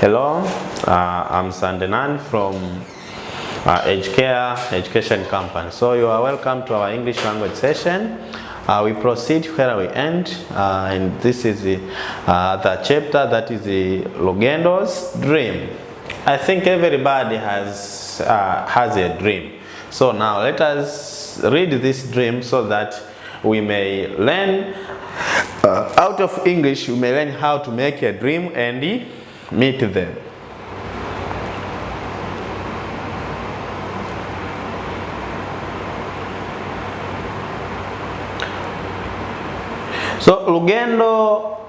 Hello, I'm Sandenan from Edukea Education Company. So you are welcome to our English language session. We proceed where we end, and this is the chapter that is the Lugendo'S dream. I think everybody has a dream. So now let us read this dream so that we may learn out of English. We may learn how to make a dream and meet them. So Lugendo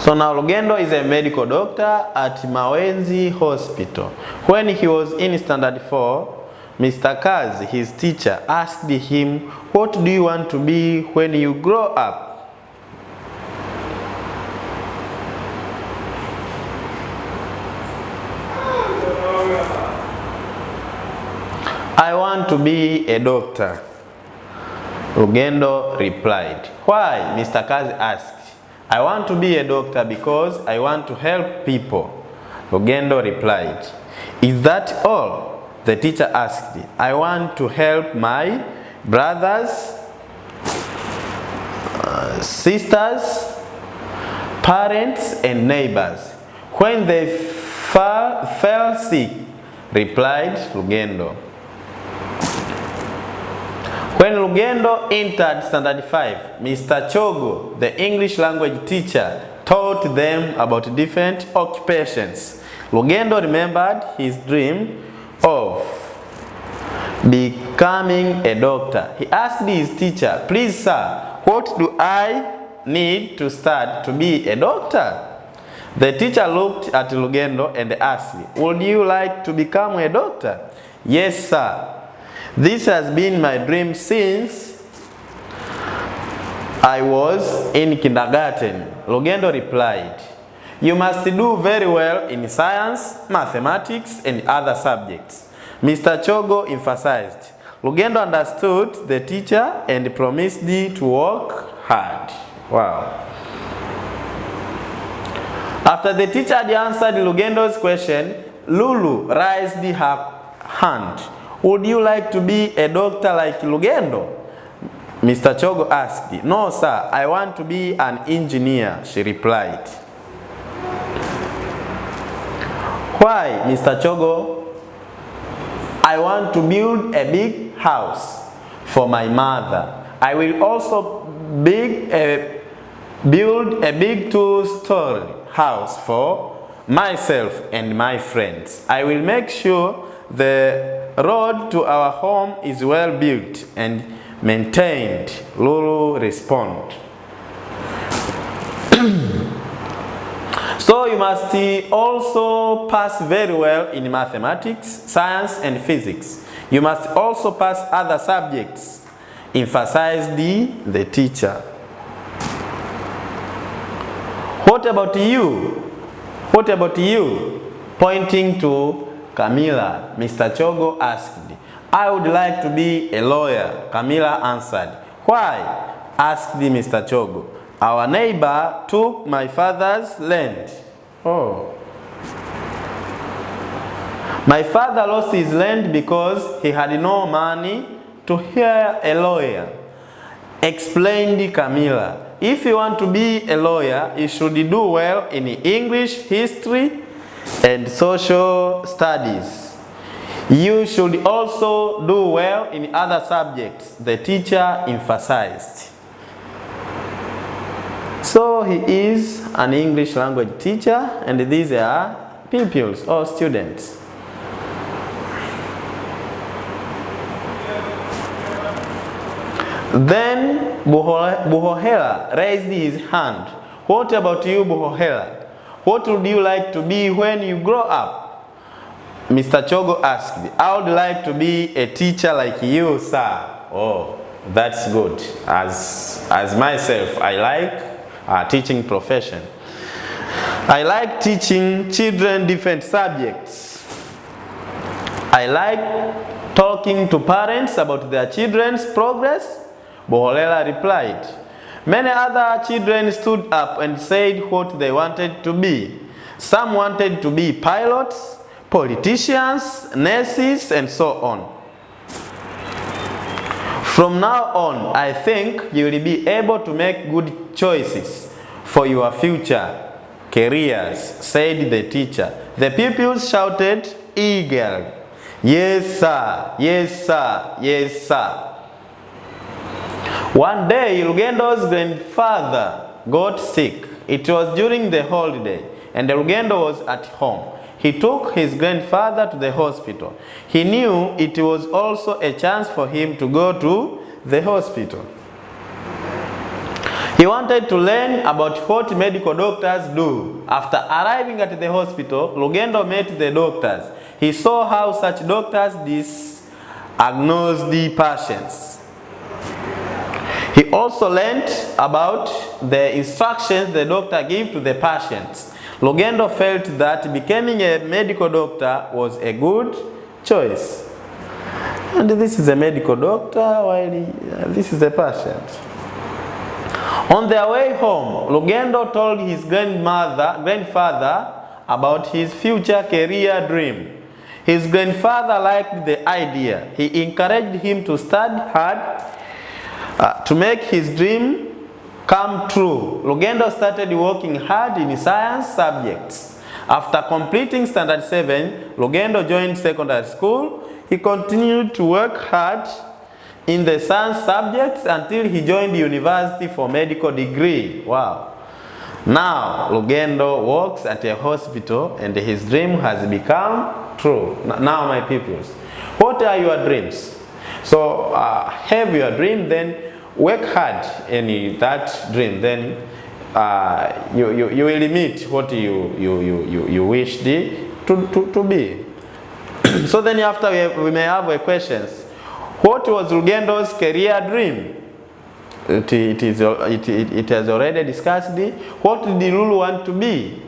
Lugendo is a medical doctor at Mawenzi Hospital. When he was in standard 4, Mr. Kazi, his teacher, asked him, "What do you want to be when you grow up?" "I want to be a doctor," Lugendo replied. "Why?" Mr. Kazi asked. "I want to be a doctor because I want to help people," Lugendo replied. "Is that all?" the teacher asked. "I want to help my brothers, sisters, parents, and neighbors when they fell sick," replied Lugendo. When Lugendo entered standard 5, Mr. Chogo, the English language teacher, taught them about different occupations. Lugendo remembered his dream of becoming a doctor. He asked his teacher, "Please, sir, what do I need to start to be a doctor?" The teacher looked at Lugendo and asked, "Would you like to become a doctor?" "Yes, sir. This has been my dream since I was in kindergarten," Lugendo replied. "You must do very well in science, mathematics, and other subjects," Mr. Chogo emphasized. Lugendo understood the teacher and promised to work hard. Wow. After the teacher had answered Lugendo's question, Lulu raised her hand. "Would you like to be a doctor like Lugendo?" Mr. Chogo asked. "No, sir, I want to be an engineer," she replied. "Why, Mr. Chogo?" "I want to build a big house for my mother. I will also build a big 2-story house for myself and my friends. I will make sure the road to our home is well built and maintained," Lulu responded. "So you must also pass very well in mathematics, science, and physics. You must also pass other subjects," emphasized the teacher. "What about you? What about you?" Pointing to Camila, Mr. Chogo asked. "I would like to be a lawyer," Camila answered. "Why?" asked Mr. Chogo. "Our neighbor took my father's land." "Oh. My father lost his land because he had no money to hire a lawyer," explained Camila. "If you want to be a lawyer, you should do well in English, history, and social studies. You should also do well in other subjects," the teacher emphasized. So he is an English language teacher, and these are pupils or students. Then Buhohela raised his hand. "What about you, Buhohela? What would you like to be when you grow up?" Mr. Chogo asked. "I would like to be a teacher like you, sir." "Oh, that's good. As myself, I like teaching profession. I like teaching children different subjects. I like talking to parents about their children's progress? Boholela replied. Many other children stood up and said what they wanted to be. Some wanted to be pilots, politicians, nurses, and so on. From now on, I think you will be able to make good choices for your future careers, said the teacher. The pupils shouted eagerly, "Yes, sir, yes, sir, yes, sir." One day, Lugendo's grandfather got sick. It was during the holiday, and Lugendo was at home. He took his grandfather to the hospital. He knew it was also a chance for him to go to the hospital. He wanted to learn about what medical doctors do. After arriving at the hospital, Lugendo met the doctors. He saw how such doctors diagnose the patients. He also learned about the instructions the doctor gave to the patients. Lugendo felt that becoming a medical doctor was a good choice. And this is a medical doctor while this is a patient. On their way home, Lugendo told his grandfather about his future career dream. His grandfather liked the idea. He encouraged him to study hard to make his dream come true. Lugendo started working hard in science subjects. After completing Standard 7, Lugendo joined secondary school. He continued to work hard in the science subjects until he joined the university for medical degree. Wow. Now, Lugendo works at a hospital and his dream has become true. Now, my pupils, what are your dreams? So, have your dream, then work hard in that dream. Then you will meet what you wished to be. So then after we may have a questions. What was Lugendo's career dream? It has already discussed. What did Lulu want to be?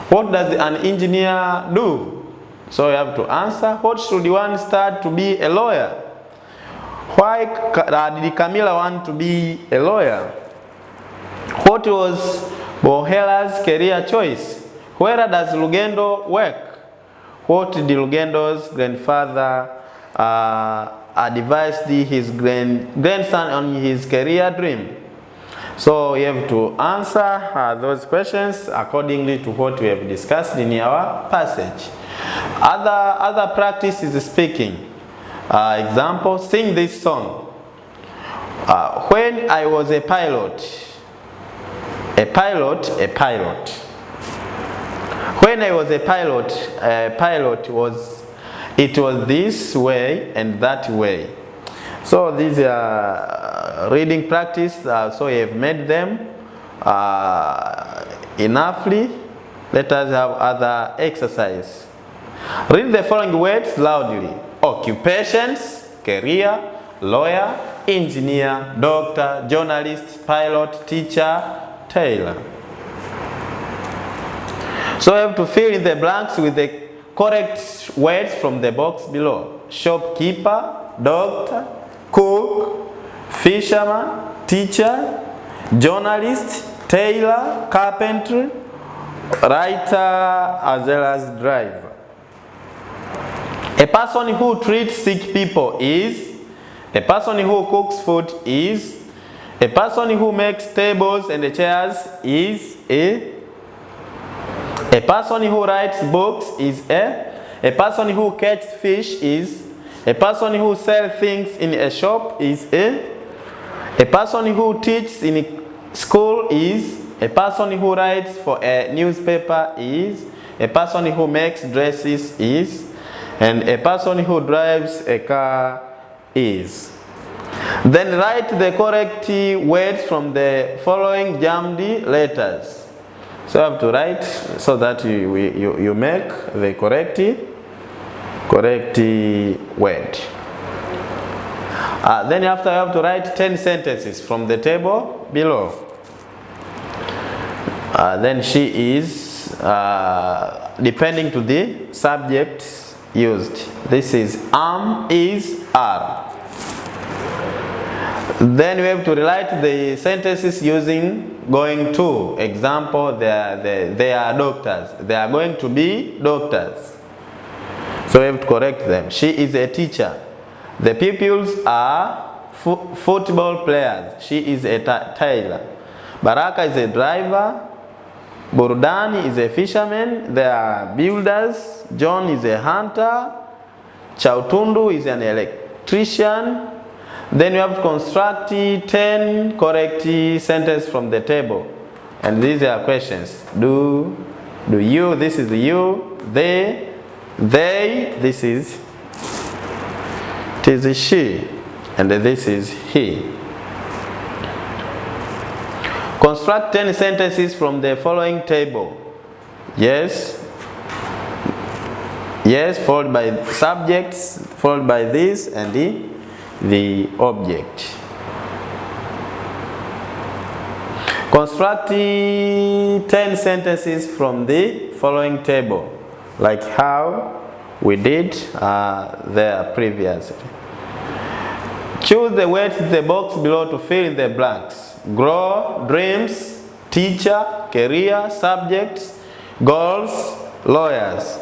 What does an engineer do? So you have to answer. What should one start to be a lawyer? Why did Camila want to be a lawyer? What was Bohela's career choice? Where does Lugendo work? What did Lugendo's grandfather advised his grandson on his career dream? So you have to answer those questions accordingly to what we have discussed in our passage. Other practice is speaking. Example, sing this song. When I was a pilot. When I was a pilot was this way and that way. So these are reading practice. So you have made them enoughly. Let us have other exercise. Read the following words loudly. Occupations, career, lawyer, engineer, doctor, journalist, pilot, teacher, tailor. So you have to fill in the blanks with the correct words from the box below. Shopkeeper, doctor, cook, fisherman, teacher, journalist, tailor, carpenter, writer, as well as driver. A person who treats sick people is, a person who cooks food is, a person who makes tables and chairs is a person who writes books is a person who catches fish is, a person who sells things in a shop is a person who teaches in school is, a person who writes for a newspaper is, a person who makes dresses is, and a person who drives a car is. Then write the correct words from the following jammed letters. So you have to write so that you make the correct word. Then after you have to write 10 sentences from the table below. Then she is, depending to the subject used. This is am, is, are. Then we have to rewrite the sentences using going to. Example, they are doctors. They are going to be doctors. So we have to correct them. She is a teacher. The pupils are football players. She is a tailor. Baraka is a driver. Burudani is a fisherman. They are builders. John is a hunter. Chautundu is an electrician. Then you have to construct 10 correct sentences from the table. And these are questions. Do you, this is you. They, this is, it is she. And this is he. Construct 10 sentences from the following table. Yes. Yes, followed by subjects, followed by this and the object. Construct 10 sentences from the following table, like how we did there previously. Choose the words in the box below to fill in the blanks. Grow, dreams, teacher, career, subjects, goals, lawyers.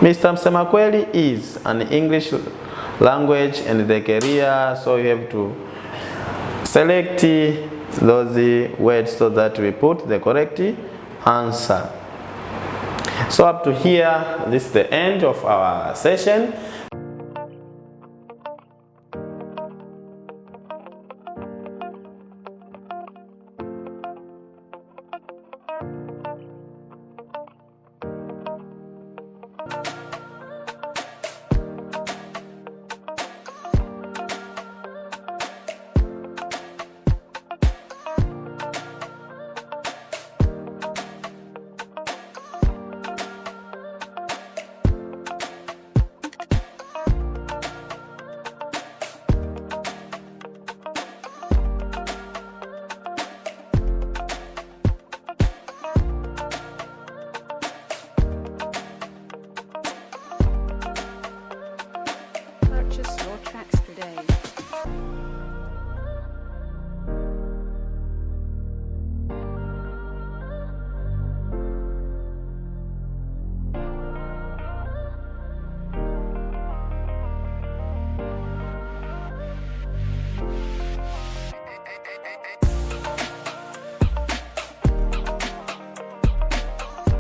Mr. Msemakweli is an English language and the career, so you have to select those words so that we put the correct answer. So up to here, this is the end of our session.